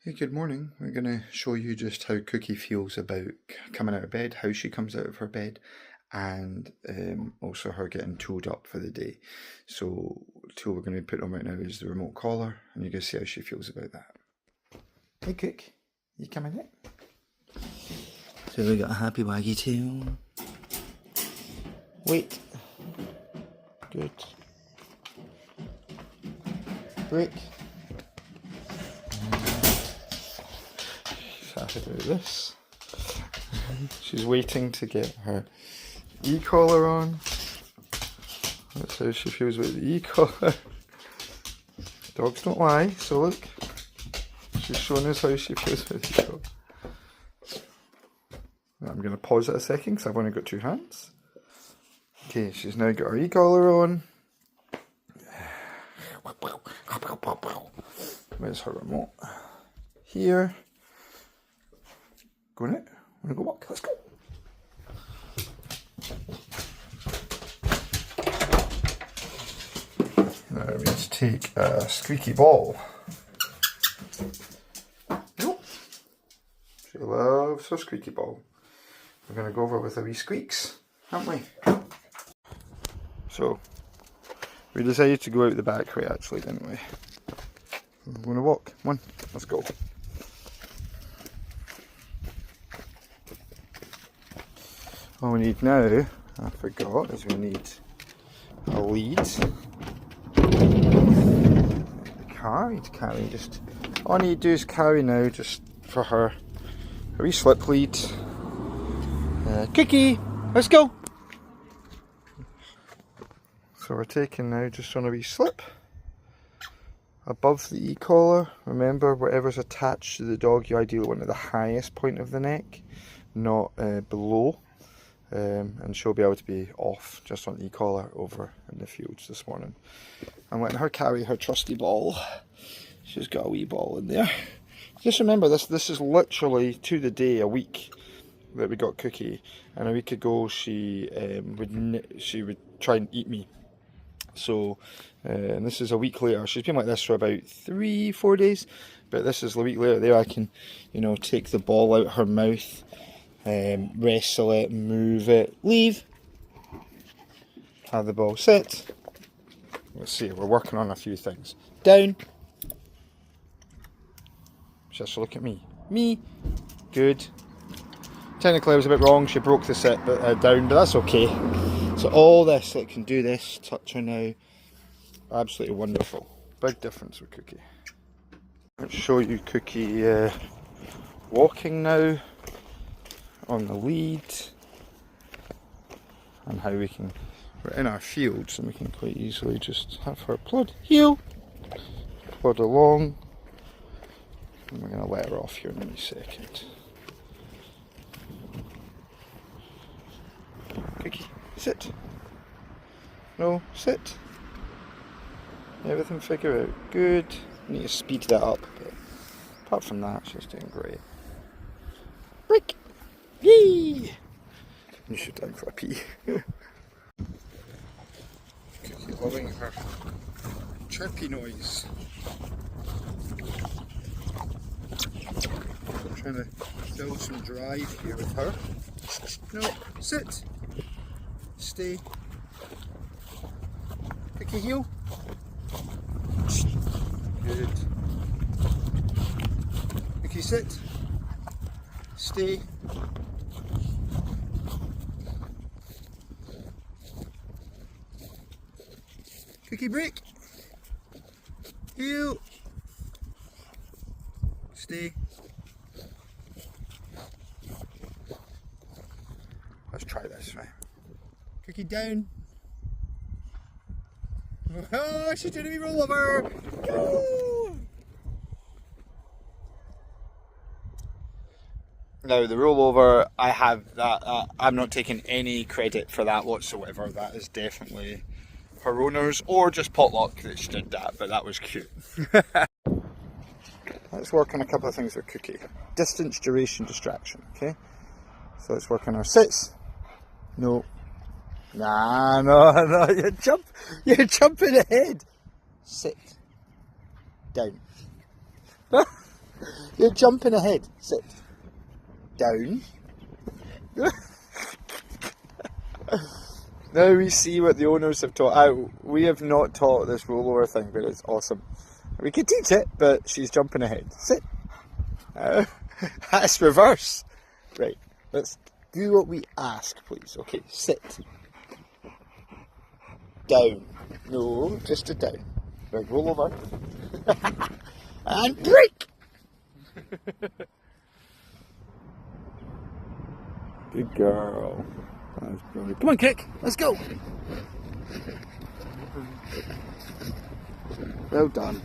Hey, good morning. We're going to show you just how Cookie feels about coming out of bed, how she comes out of her bed, and also her getting tooled up for the day. So the tool we're going to put on right now is the remote collar, and you're going to see how she feels about that. Hey Cook, you coming out? So we got a happy waggy tail. Wait. Good. Break. Happy about this. She's waiting to get her e-collar on. That's how she feels with the e-collar. Dogs don't lie, so look. She's showing us how she feels with the e-collar. I'm going to pause it a second because I've only got two hands. Okay, she's now got her e-collar on. Where's her remote? Here. Going out? Wanna go walk? Let's go. Now we need to take a squeaky ball. Nope. She loves her squeaky ball. We're going to go over with the wee squeaks, aren't we? So, we decided to go out the back way actually, didn't we? We're going to walk. Come on, let's go. All we need now, I forgot, is we need a lead. Carry to carry, just all I need to do is carry now, just for her. A wee slip lead. Cookie, let's go! So we're taking now just on a wee slip. Above the e-collar, remember whatever's attached to the dog, you ideally want at the highest point of the neck, not below. And she'll be able to be off just on the e-collar over in the fields this morning. I'm letting her carry her trusty ball. She's got a wee ball in there. Just remember this is literally to the day a week that we got Cookie, and a week ago she would try and eat me. So and this is a week later. She's been like this for about 3-4 days, but this is a week later. There I can, take the ball out her mouth. Wrestle it, move it, leave, have the ball sit. Let's see, we're working on a few things. Down. Just look at me. Me. Good. Technically I was a bit wrong, she broke the sit down, but that's okay. So all this, it can do this, touch her now. Absolutely wonderful. Big difference with Cookie. Let's show you Cookie walking now. On the lead, and how we're in our fields and we can quite easily just have her plod along, and we're going to let her off here in a second. Cookie, sit. No, sit. Everything figure out. Good. Need to speed that up, but apart from that, she's doing great. Break. Yee! You should time for a pee. Cookie loving her chirpy noise. I'm trying to build some drive here with her. No, sit. Stay. Cookie heel. Good. Cookie sit. Stay. Cookie break. Heel. Stay. Let's try this, right? Cookie down. Oh, she's doing a wee roll over. Go! Now the rollover, I have that. I'm not taking any credit for that whatsoever. That is definitely her owners, or just potluck that she did that, but that was cute. Let's work on a couple of things with Cookie. Distance, duration, distraction, okay? So let's work on our sits. No. Nah, no, you're jumping ahead. Sit. Down. You're jumping ahead. Sit. Down. Now we see what the owners have taught. We have not taught this rollover thing, but it's awesome. We could teach it, but she's jumping ahead. Sit. That's reverse. Right, let's do what we ask, please. Okay, sit. Down. No, just a down. Right, roll over. And break! Good girl. That's brilliant. Come on, kick. Let's go. Well done.